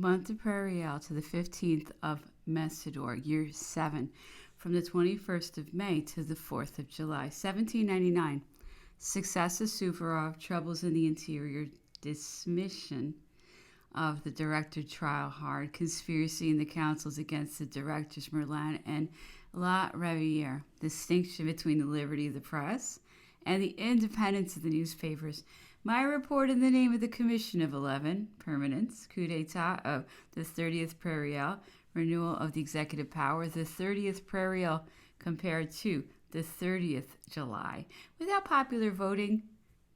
month of Prairial to the 15th of Messidor, year 7, from the 21st of May to the 4th of July, 1799. Success of Suvorov, troubles in the interior, dismission of the director trial hard, conspiracy in the councils against the directors Merlin and La Riviere, distinction between the liberty of the press and the independence of the newspapers. My report in the name of the Commission of 11, permanence, coup d'etat of the 30th Prairial, renewal of the executive power, the 30th Prairial compared to the 30th July. Without popular voting,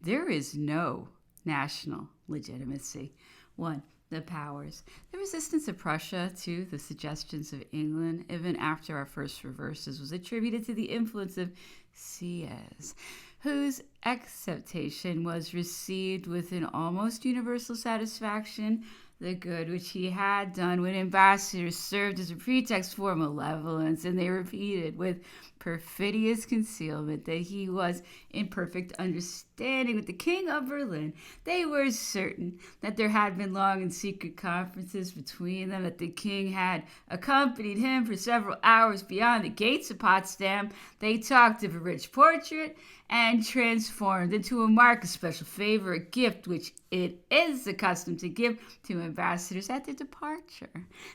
there is no national legitimacy. 1. The powers. The resistance of Prussia to the suggestions of England, even after our first reverses, was attributed to the influence of Sieyès, whose acceptation was received with an almost universal satisfaction. The good which he had done when ambassadors served as a pretext for malevolence, and they repeated with perfidious concealment that he was in perfect understanding with the King of Berlin. They were certain that there had been long and secret conferences between them, that the king had accompanied him for several hours beyond the gates of Potsdam. They talked of a rich portrait and transformed into a mark of special favor, a gift which it is the custom to give to ambassadors at their departure.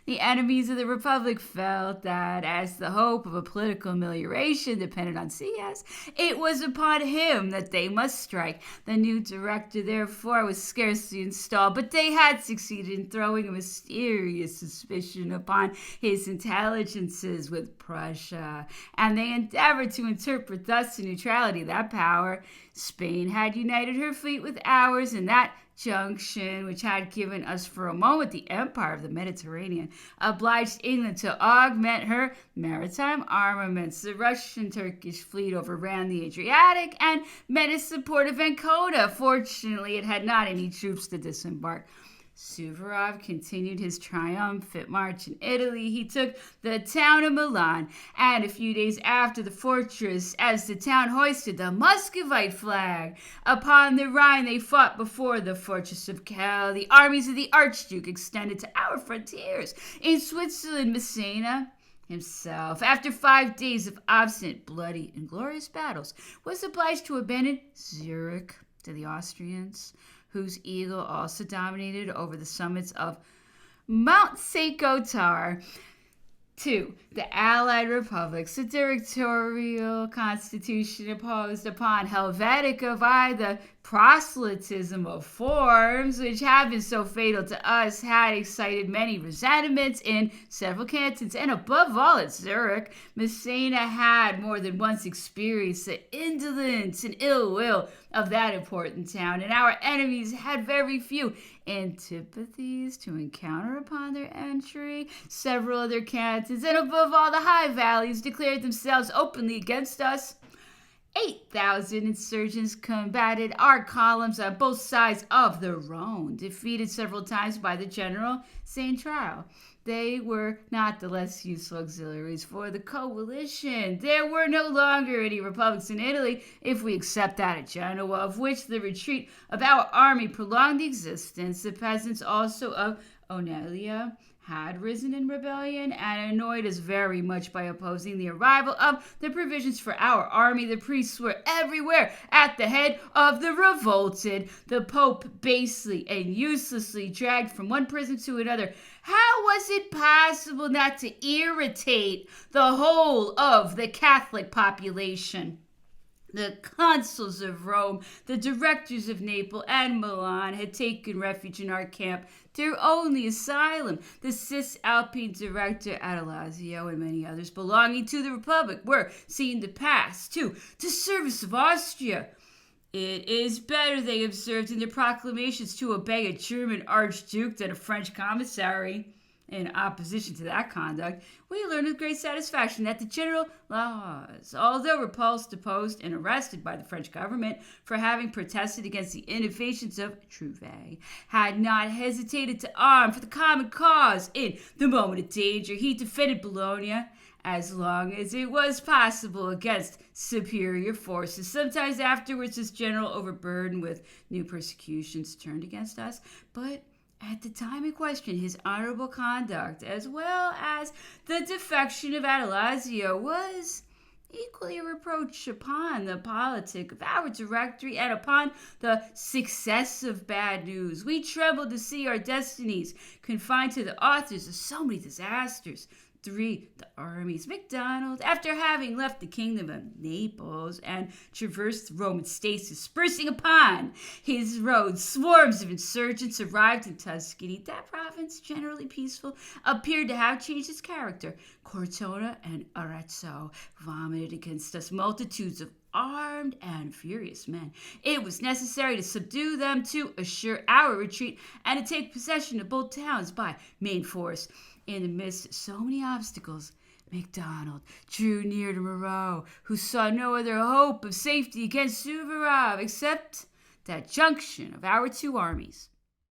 The enemies of the Republic felt that, as the hope of a political amelioration depended on Sieyès, it was upon him that they must strike. The new director, therefore, was scarcely installed, but they had succeeded in throwing a mysterious suspicion upon his intelligences with Prussia, and they endeavored to interpret thus the neutrality of that power. Spain had united her fleet with ours, and that junction, which had given us for a moment the empire of the Mediterranean, obliged England to augment her maritime armaments. The Russian-Turkish fleet overran the Adriatic and menaced the port of Ancona. Fortunately, it had not any troops to disembark. Suvorov continued his triumphant march in Italy. He took the town of Milan, and a few days after the fortress, as the town hoisted the Muscovite flag upon the Rhine, they fought before the fortress of Kehl. The armies of the Archduke extended to our frontiers. In Switzerland, Massena himself, after 5 days of obstinate, bloody, and glorious battles, was obliged to abandon Zurich to the Austrians, whose eagle also dominated over the summits of Mount St. Gothard. 2. The Allied Republics, the dictatorial constitution imposed upon Helvetica by the proselytism of forms, which had been so fatal to us, had excited many resentments in several cantons, and above all at Zurich. Massena had more than once experienced the indolence and ill will of that important town, and our enemies had very few antipathies to encounter upon their entry. Several other cantons, and above all the high valleys, declared themselves openly against us. 8,000 insurgents combated our columns on both sides of the Rhone, defeated several times by the general Saint-Trial. They were not the less useful auxiliaries for the coalition. There were no longer any republics in Italy, if we except that at Genoa, of which the retreat of our army prolonged the existence. The peasants also of Onelia had risen in rebellion and annoyed us very much by opposing the arrival of the provisions for our army. The priests were everywhere at the head of the revolted. The Pope basely and uselessly dragged from one prison to another. How was it possible not to irritate the whole of the Catholic population? The consuls of Rome, the directors of Naples and Milan had taken refuge in our camp, their only asylum. The Cisalpine director at Lazio and many others belonging to the Republic were seen to pass to the service of Austria. It is better, they observed in their proclamations, to obey a German archduke than a French commissary. In opposition to that conduct, we learned with great satisfaction that the General Laws, although repulsed, deposed, and arrested by the French government for having protested against the innovations of Trouvé, had not hesitated to arm for the common cause. In the moment of danger, he defended Bologna as long as it was possible against superior forces. Sometimes afterwards, this general, overburdened with new persecutions, turned against us, but At the time in question, his honorable conduct, as well as the defection of Adelazio, was equally a reproach upon the politic of our directory and upon the success of bad news. We trembled to see our destinies confined to the authors of so many disasters. 3. The armies. Macdonald, after having left the kingdom of Naples and traversed the Roman states, dispersing upon his roads swarms of insurgents, arrived in Tuscany. That province, generally peaceful, appeared to have changed its character. Cortona and Arezzo vomited against us multitudes of armed and furious men. It was necessary to subdue them, to assure our retreat, and to take possession of both towns by main force. In the midst of so many obstacles, Macdonald drew near to Moreau, who saw no other hope of safety against Suvorov except that junction of our two armies.